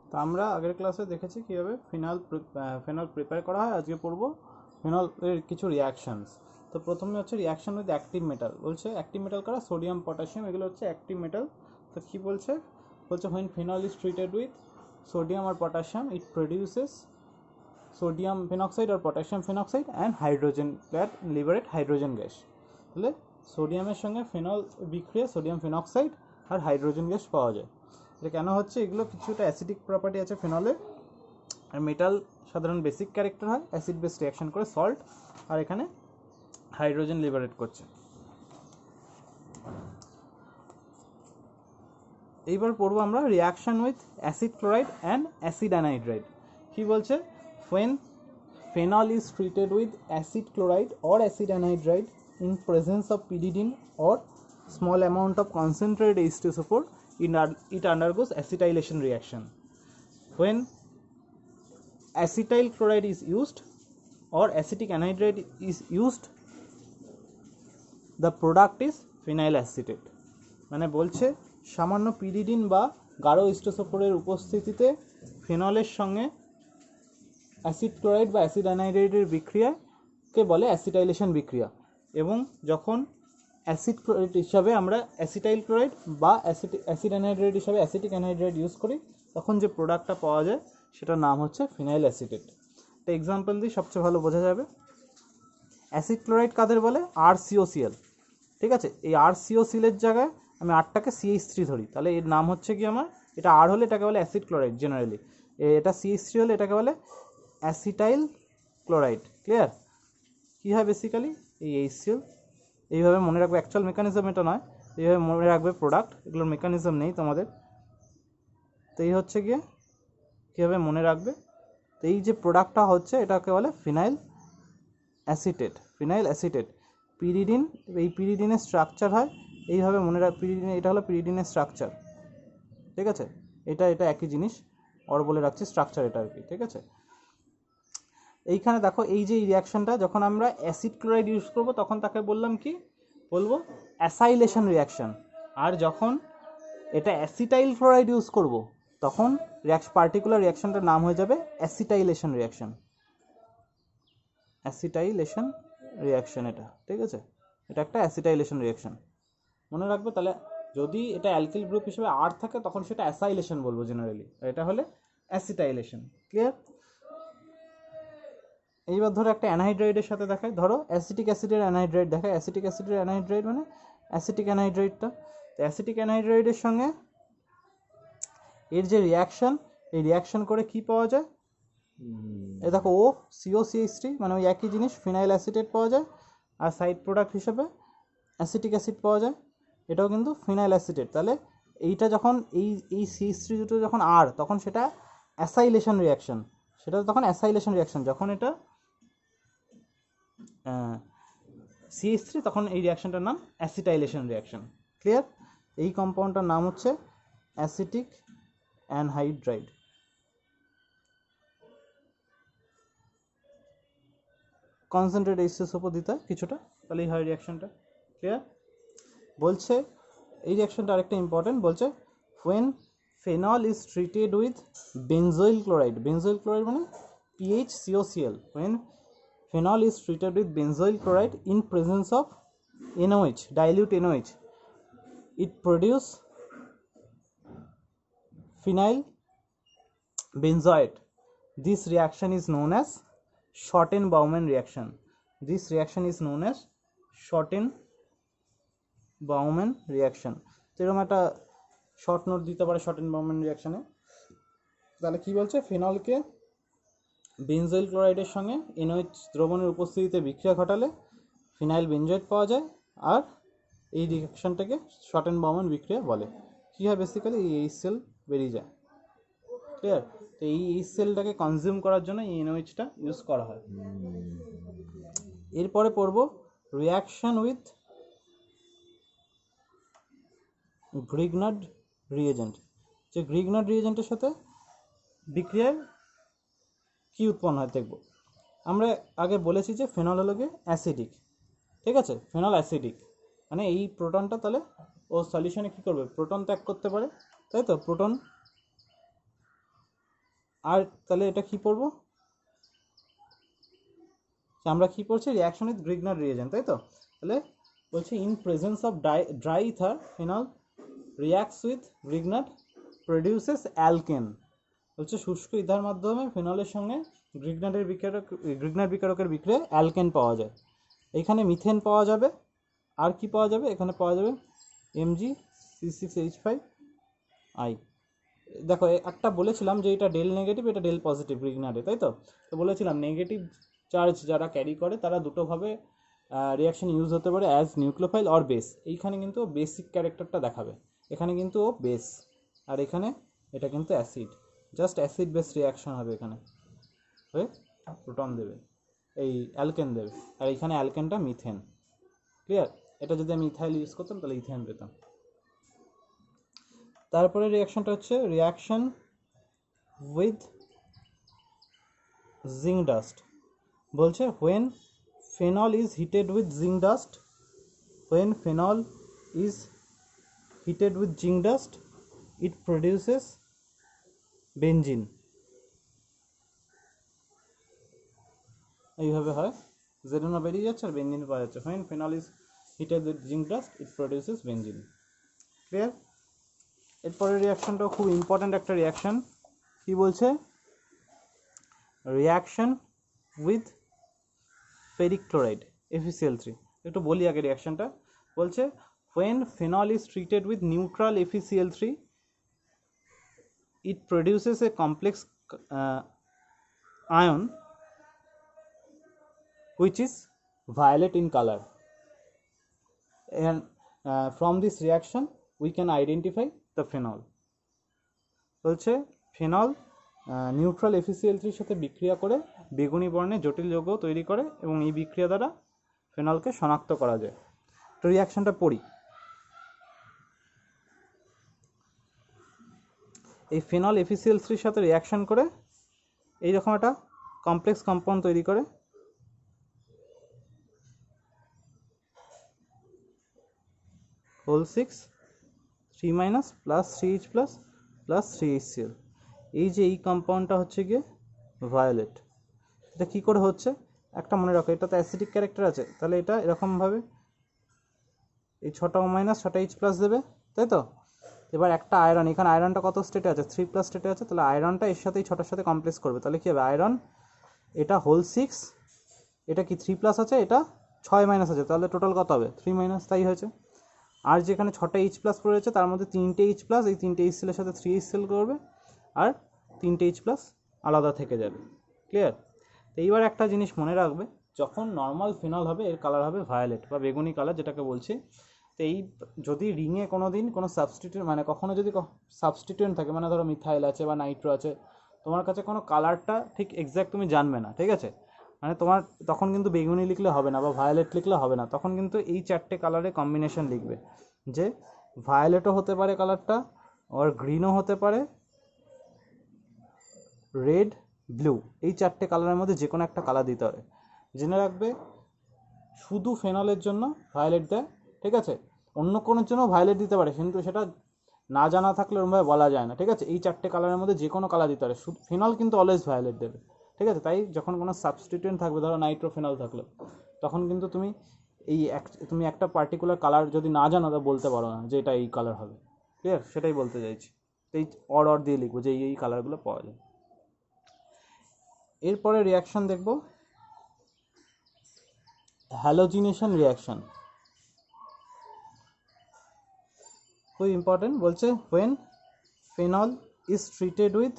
তো আমরা আগের ক্লাসে দেখেছি কীভাবে ফেনল প্রিপেয়ার করা হয়। আজকে পড়বো ফেনল এর কিছু রিয়াকশানস। তো প্রথমে হচ্ছে রিয়াকশান উইথ অ্যাক্টিভ মেটাল। বলছে অ্যাক্টিভ মেটাল করা সোডিয়াম পটাশিয়াম এগুলো হচ্ছে অ্যাক্টিভ মেটাল। তো কী বলছে when phenol is treated with sodium আর potassium it produces sodium phenoxide আর potassium phenoxide and hydrogen that liberate hydrogen gas. তাহলে সোডিয়ামের সঙ্গে ফেনল বিক্রিয়া সোডিয়াম ফেনক্সাইড আর হাইড্রোজেন গ্যাস পাওয়া যায়। এটা কেন হচ্ছে? এগুলো কিছুটা অ্যাসিডিক প্রপার্টি আছে ফেনলের, আর মেটাল সাধারণ বেসিক ক্যারেক্টার হয়, অ্যাসিড বেস রিয়াকশন করে সল্ট, আর এখানে হাইড্রোজেন লিবারেট করছে। এইবার পড়বো আমরা reaction with acid chloride and acid anhydride. কী বলছে? when phenol is treated with acid chloride or acid anhydride in presence of pyridine or small amount of concentrated H2SO4, it undergoes acetylation reaction. When acetyl chloride is used or acetic anhydride is used, the product is phenyl acetate. মানে বলছে সামান্য pyridine বা গাঢ় H2SO4 এর উপস্থিতিতে ফেনলের সঙ্গে acid chloride বা acid অ্যানহাইড্রাইডের বিক্রিয়াকে বলে অ্যাসিটাইলেশন বিক্রিয়া। এবং যখন অ্যাসিড ক্লোরাইড হিসাবে আমরা অ্যাসিটাইল ক্লোরাইড বা অ্যাসিড অ্যানহাইড্রাইড হিসাবে অ্যাসিটিক অ্যানহাইড্রাইড ইউজ করি, তখন যে প্রোডাক্টটা পাওয়া যায় সেটার নাম হচ্ছে ফিনাইল অ্যাসিটেট। একটা এক্সাম্পল দিয়ে সবচেয়ে ভালো বোঝা যাবে। অ্যাসিড ক্লোরাইড কাদের বলে? RCOCl। ঠিক আছে, এই RCOCl-এর জায়গায় আমি আরটাকে CH3 ধরি, তাহলে এর নাম হচ্ছে কি আমার, এটা আর হলে এটাকে বলে অ্যাসিড ক্লোরাইড জেনারেলি, এটা CH3 হলে এটাকে বলে অ্যাসিটাইল ক্লোরাইড। ক্লিয়ার? কী হয় বেসিক্যালি এই HCl এইভাবে মনে রাখবে, অ্যাকচুয়াল মেকানিজম এটা নয়, এইভাবে মনে রাখবে প্রোডাক্ট, এগুলোর মেকানিজম নেই তোমাদের। তো এই হচ্ছে গিয়ে কীভাবে মনে রাখবে, তো এই যে প্রোডাক্টটা হচ্ছে এটাকে বলে phenyl acetate. Phenyl acetate pyridine, এই পিরিডিনের স্ট্রাকচার হয় এইভাবে মনে রাখ, পিরিডিন এটা হলো পিরিডিনের স্ট্রাকচার। ঠিক আছে, এটা একই জিনিস, ওর বলে রাখছি স্ট্রাকচার এটা আর কি। ঠিক আছে, এইখানে দেখো এই যে রিয়াকশনটা যখন আমরা অ্যাসিড ক্লোরাইড ইউজ করব তখন তাকে বললাম কি বলবো? Acylation reaction. আর যখন এটা অ্যাসিটাইল ক্লোরাইড ইউজ করব তখন পার্টিকুলার রিয়াকশনটার নাম হয়ে যাবে অ্যাসিটাইলেশন রিয়াকশন। অ্যাসিটাইলেশন রিয়াকশন এটা। ঠিক আছে, এটা একটা অ্যাসিটাইলেশন রিয়াকশন মনে রাখবে। তাহলে যদি এটা অ্যালকিল গ্রুপ হিসেবে আর থাকে তখন সেটা অ্যাসাইলেশন বলবো জেনারেলি, আর এটা হলে অ্যাসিটাইলেশন। ক্লিয়ার? এইবার ধরো একটা অ্যানহাইড্রাইডের সাথে দেখায়, ধরো অ্যাসিটিক অ্যাসিডের অ্যানহাইড্রাইড দেখায়। অ্যাসিটিক অ্যাসিডের অ্যানহাইড্রাইড মানে অ্যাসিটিক অ্যানহাইড্রাইডটা, তো অ্যাসিটিক অ্যানহাইড্রাইডের সঙ্গে এর যে রিয়াকশন, এই রিয়াকশন করে কি পাওয়া যায়? এই দেখো COCH3 মানে ওই একই জিনিস, ফিনাইল অ্যাসিটেট পাওয়া যায়। আর সাইড প্রোডাক্ট হিসেবে অ্যাসিটিক অ্যাসিড পাওয়া যায়, এটাও কিন্তু ফিনাইল অ্যাসিটেট। তাহলে এইটা যখন এই CH3 দুটো যখন আর, তখন সেটা অ্যাসাইলেশন রিয়াকশন, সেটা তখন অ্যাসাইলেশন রিয়াকশন। যখন এটা CH3 তখন এই রিয়াকশনটার নাম অ্যাসিটাইলেশন রিয়াকশন। ক্লিয়ার? এই কম্পাউন্ডটার নাম হচ্ছে অ্যাসিটিক অ্যানহাইড্রাইড। কনসেন্ট্রেট H2SO4 দিতে হয় কিছুটা, তাহলে এই হয় রিয়াকশনটা। ক্লিয়ার? বলছে এই রিয়াকশনটা আরেকটা ইম্পর্টেন্ট, বলছে when phenol is treated with benzoyl chloride, benzoyl chloride মানে PHCOCl, when phenol is treated with benzoyl chloride in presence of NOH, dilute NOH, it produce phenyl benzoate. This reaction is known as Schotten-Baumann reaction. This reaction is known as Schotten-Baumann reaction. তো এরকম একটা short note দিতে পারে Schotten-Baumann রিয়াকশানে। তাহলে কি বলছে? ফেনলকে benzoyl ক্লোরাইডের সঙ্গে NOH দ্রবণের উপস্থিতিতে বিক্রিয়া ঘটালে ফিনাইল বেনজয়েট পাওয়া যায়, আর এই রিয়াকশনটাকে Schotten-Baumann বিক্রিয়া বলে। কী হয় বেসিক্যালি? এই HCl বেরিয়ে যায়। ক্লিয়ার? তো এই HClটাকে কনজিউম করার জন্য এই NOHটা ইউজ করা হয়। এরপরে পড়ব রিয়াকশন উইথ গ্রিগনার্ড রিয়েজেন্ট। যে গ্রিগনার্ড রিয়েজেন্টের সাথে বিক্রিয়ার কি উৎপন্ন হয় দেখব। আমরা আগে বলেছি যে ফেনল হলো গিয়ে অ্যাসিডিক। ঠিক আছে, ফেনল অ্যাসিডিক মানে এই প্রোটনটা তাহলে ও সলিউশনে কী করবে? প্রোটন ত্যাগ করতে পারে, তাই তো? প্রোটন আর তাহলে এটা কি পড়বো, আমরা কি পড়ছি, রিয়াকশন উইথ গ্রিগনার রিয়েজেন্ট, তাই তো? তাহলে বলছি in presence of dry ether phenol reacts with Grignard produces alkane. বলছে শুষ্ক ইথার মাধ্যমে ফিনলের সঙ্গে গ্রিগনার বিকারকের বিক্রিয়ায় অ্যালকেন পাওয়া যায়। এইখানে মিথেন পাওয়া যাবে, আর কি পাওয়া যাবে, এখানে পাওয়া যাবে Mg C6H5I। দেখো একটা বলেছিলাম যে এটা ডেল নেগেটিভ, এটা ডেল পজিটিভ গ্রিগনারে, তাই তো? তো বলেছিলাম নেগেটিভ চার্জ যারা ক্যারি করে তারা দুটোভাবে রিয়াকশন ইউজ হতে পারে, অ্যাজ নিউক্লিওফাইল অর বেস। এইখানে কিন্তু বেসিক ক্যারেক্টারটা দেখাবে, এখানে কিন্তু ও বেস, আর এখানে এটা কিন্তু acid, just acid base reaction হবে এখানে, হয়ে প্রোটন দেবে, এই অ্যালকেন দেবে, আর এইখানে অ্যালকেনটা মিথেন। ক্লিয়ার? এটা যদি আমি ইথাইল ইউজ করতাম তাহলে ইথেন পেতাম। তারপরে রিয়াকশনটা হচ্ছে রিয়াকশন উইথ জিঙ্ক ডাস্ট। বলছে when phenol is heated with zinc dust, when phenol is heated with zinc dust it produces benzene। এইভাবে হয়, জেডোনা বেরিয়ে যাচ্ছে আর বেঞ্জিন পাওয়া যাচ্ছে। when phenol is heated with zinc dust it produces benzene। Clear? এরপরের রিয়াকশনটাও খুব important একটা রিয়াকশন। কি বলছে, reaction with ferric chloride FeCl3। একটু বলি আগে রিয়াকশনটা। বলছে when phenol is treated with neutral FeCl3 it produces a complex ion which is violet in color, and from this reaction we can identify the phenol। বলছে phenol neutral FeCl3 সাথে বিক্রিয়া করে বেগুনি বর্ণের জটিল যৌগ তৈরি করে, এবং এই বিক্রিয়া দ্বারা ফেনলকে শনাক্ত করা যায়। তো রিয়াকশনটা পড়ি। এই ফেনল FeCl3 সাথে রিয়াকশন করে এইরকম একটা কমপ্লেক্স কম্পাউন্ড তৈরি করে, whole 6 3 plus 3H plus 3HCl। এই যে এই কম্পাউন্ডটা হচ্ছে গিয়ে ভায়োলেট। এটা কী করে হচ্ছে একটা মনে রাখো, এটা তো অ্যাসিডিক ক্যারেক্টার আছে, তাহলে এটা এরকমভাবে এই 6টা O- 6টা H+ দেবে, তাই তো? এবার একটা আয়রন, এখানে আয়রনটা কত স্টেটে আছে, 3+ স্টেটে আছে, তাহলে আয়রনটা এর সাথে এই 6টার সাথে কমপ্লেক্স করবে, তাহলে কী হবে, আয়রন এটা হোল 6, এটা কি 3+ আছে, এটা 6- আছে, তাহলে টোটাল কত হবে 3-, তাই হয়েছে। আর যেখানে 6টা H+ রয়েছে তার মধ্যে 3টে H+, এই 3টে HCl এর সাথে 3HCl করবে, আর 3টে H+ আলাদা থেকে যাবে। ক্লিয়ার? তো এইবার একটা জিনিস মনে রাখবে, যখন নর্মাল ফিনল হবে এর কালার হবে ভায়োলেট বা বেগুনি কালার যেটাকে বলছি। তো এই যদি রিংয়ে কোনো দিন কোনো সাবস্টিটিউয়েন্ট, মানে কখনো যদি সাবস্টিটিউয়েন্ট থাকে, মানে ধরো মিথাইল আছে বা নাইট্রো আছে, তোমার কাছে কোনো কালারটা ঠিক এক্স্যাক্ট তুমি জানবে না, ঠিক আছে? মানে তোমার তখন কিন্তু বেগুনি লিখলে হবে না বা ভায়োলেট লিখলে হবে না, তখন কিন্তু এই 4টে কালারে কম্বিনেশন লিখবে, যে ভায়োলেটও হতে পারে কালারটা, আর গ্রিনও হতে পারে, রেড, ব্লু, এই 4টে কালারের মধ্যে যে কোনো একটা কালার দিতে হবে। জেনে রাখবে শুধু ফেনলের জন্য ভায়োলেট দেয়, ঠিক আছে? অন্য কোনোর জন্য ভায়োলেট দিতে পারে, কিন্তু সেটা না জানা থাকলে ওরকমভাবে বলা যায় না, ঠিক আছে? এই 4টে কালারের মধ্যে যে কোনো কালার দিতে পারে, ফেনল কিন্তু অলওয়েজ ভায়োলেট দেবে, ঠিক আছে? তাই যখন কোনো সাবস্টিটিউয়েন্ট থাকবে, ধরো নাইট্রোফেনল থাকলো, তখন কিন্তু তুমি তুমি একটা পার্টিকুলার কালার যদি না জানো তা বলতে পারো না যে এটা এই কালার হবে। ক্লিয়ার? সেটাই বলতে চাইছি। এই অর দিয়ে লিখবো যে এই কালারগুলো পাওয়া যায়। এরপরে রিয়াকশন দেখব হ্যালোজিনেশন রিয়াকশন, খুব ইম্পর্টেন্ট। বলছে when phenol is treated with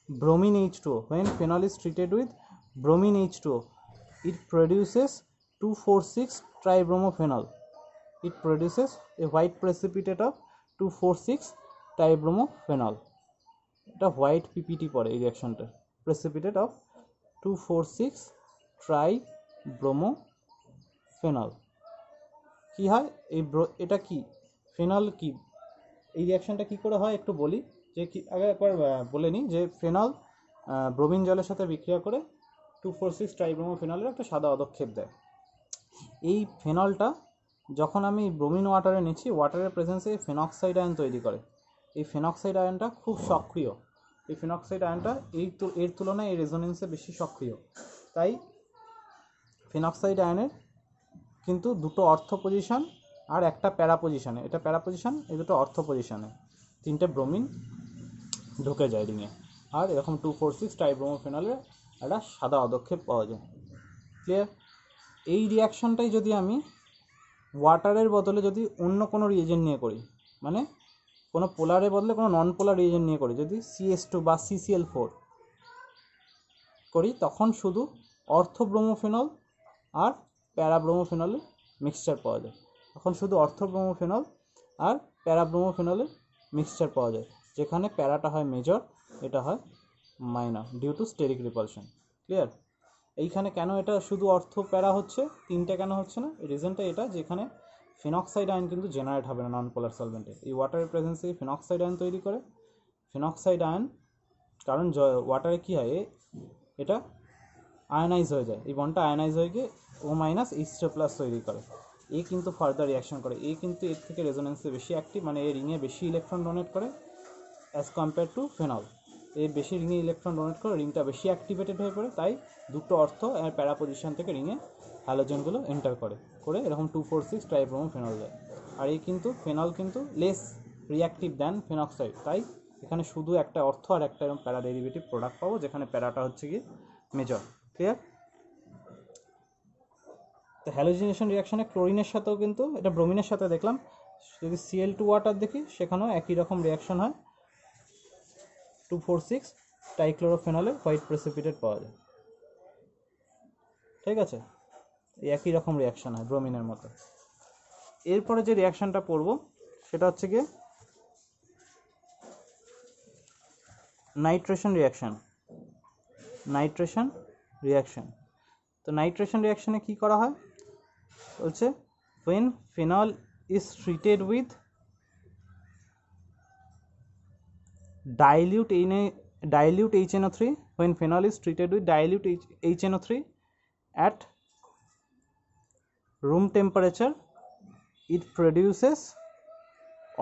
bromine H2O, when phenol is treated with bromine H2O it produces 2,4,6 tribromophenol, it produces a white precipitate of 2,4,6 tribromophenol। এটা হোয়াইট পিপিটি পড়ে এই রিয়াকশনটা, precipitate of 2,4,6 tribromophenol। কি হয় এই এটা কি ফেনল, কি এই রিয়াকশনটা কি করে হয় একটু বলি, যে কি আগে একবার বলে নিই, যে ফেনল ব্রোমিন জলের সাথে বিক্রিয়া করে 2,4,6 ট্রাইব্রোমোফেনলের একটা সাদা অদক্ষেপ দেয়। এই ফেনলটা যখন আমি ব্রোমিন ওয়াটারে নিচ্ছি, ওয়াটারের প্রেজেন্সে ফেনক্সাইড আয়ন তৈরি করে। এই ফেনক্সাইড আয়নটা খুব সক্রিয়, এই ফিনক্সাইড আয়নটা এর তুলনায় এই রেজোনেন্সে বেশি সক্রিয়। তাই ফিনক্সাইড আয়নের কিন্তু দুটো অর্থ পজিশন আর একটা প্যারা পজিশানে, এটা প্যারা পজিশন, এই দুটো অর্থ পজিশানে 3টে ব্রোমিন ঢুকে যায় রিংয়ে। আর এরকম 2,4,6 ট্রাইব্রোমোফেনলের একটা সাদা অদক্ষেপ পাওয়া যায়। ক্লিয়ার? এই রিয়াকশনটাই যদি আমি ওয়াটারের বদলে যদি অন্য কোনো রিয়েজেন্ট নিয়ে করি, মানে কোনো পোলারের বদলে কোনো নন পোলার রিয়েজেন্ট নিয়ে করি, যদি CH2 বা CCl4 করি, তখন শুধু অর্থোব্রোমোফেনল আর প্যারাব্রোমোফেনলের মিক্সচার পাওয়া যায়। তখন শুধু অর্থোব্রোমোফেনল আর প্যারাব্রোমোফেনলের মিক্সচার পাওয়া যায়, যেখানে প্যারাটা হয় মেজর, এটা হয় minor due to steric repulsion. Clear? এইখানে কেন এটা শুধু অর্থ প্যারা হচ্ছে, 3টে কেন হচ্ছে না? রিজনটা এটা, যেখানে ফিনক্সাইড আয়ন কিন্তু জেনারেট হবে না নন পোলার সলভেন্টে। এই ওয়াটারের প্রেজেন্সে ফিনক্সাইড আয়ন তৈরি করে। ফিনক্সাইড আয়ন, কারণ ওয়াটারে কী হয়, এটা আয়নাইজ হয়ে যায়, এই বন্ডটা আয়নাইজ হয়ে গিয়ে O-H2+ তৈরি করে। এ কিন্তু ফার্দার রিয়াকশন করে, এ কিন্তু এর থেকে রেজোনেন্সে বেশি অ্যাক্টিভ, মানে এ রিংয়ে বেশি ইলেকট্রন ডোনেট করে অ্যাজ কম্পেয়ার টু ফেনল। এ বেশি রিংয়ে ইলেকট্রন ডোনেট করে, রিংটা বেশি অ্যাক্টিভেটেড হয়ে পড়ে, তাই দুটো অর্থ আর প্যারা পজিশন থেকে রিংয়ে হ্যালোজেনগুলো এন্টার করে এরকম 2,4,6 ট্রাইব্রোমোফেনল যায়। আর এই কিন্তু ফেনল কিন্তু লেস রিঅ্যাক্টিভ দ্যান ফিনক্সাইড, তাই এখানে শুধু একটা অর্থ আর একটা এরকম প্যারা ডেরিভেটিভ প্রোডাক্ট পাবো, যেখানে প্যারাটা হচ্ছে গিয়ে মেজর। ক্লিয়ার? তো হ্যালোজিনেশন রিয়াকশানে ক্লোরিনের সাথেও কিন্তু, এটা ব্রোমিনের সাথে দেখলাম, যদি Cl2 ওয়াটার দেখি সেখানেও একই রকম রিয়াকশন হয়, 2,4,6 টাইক্লোরোফেনলে হোয়াইট প্রেসিপিটেট পাওয়া যায়। ঠিক আছে? এই একই রকম রিয়াকশন হয় ব্রোমিনের মতো। এরপরে যে রিয়াকশানটা পড়ব সেটা হচ্ছে গিয়ে নাইট্রেশন রিয়াকশান। নাইট্রেশন রিয়াকশান, তো নাইট্রেশন রিয়াকশানে কী করা হয় বলছে, when phenol is treated with dilute HNO3, when phenol is treated with dilute HNO3 at room temperature, it produces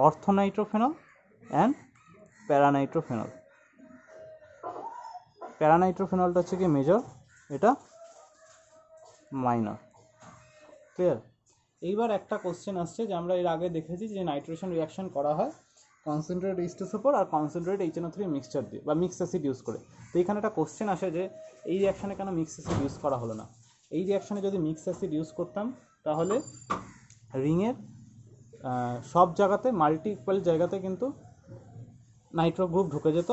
orthonitrophenol and paranitrophenol. প্যারানাইট্রোফেনলটা হচ্ছে কি মেজর, এটা মাইনর। ক্লিয়ার? এইবার একটা কোশ্চেন আসছে যে আমরা এর আগে দেখেছি যে নাইট্রেশন রিয়াকশন করা হয় কনসেন্ট্রেট H2SO4 আর কনসেন্ট্রেট HNO3 মিক্সচার দিয়ে বা মিক্স অ্যাসিড ইউজ করে। তো এখানে একটা কোশ্চেন আসে যে এই রিয়াকশানে কেন মিক্স অ্যাসিড ইউজ করা হলো না? এই রিয়াকশানে যদি মিক্স অ্যাসিড ইউজ করতাম তাহলে রিংয়ের সব জায়গাতে, মাল্টিপল জায়গাতে কিন্তু নাইট্রো গ্রুপ ঢুকে যেত,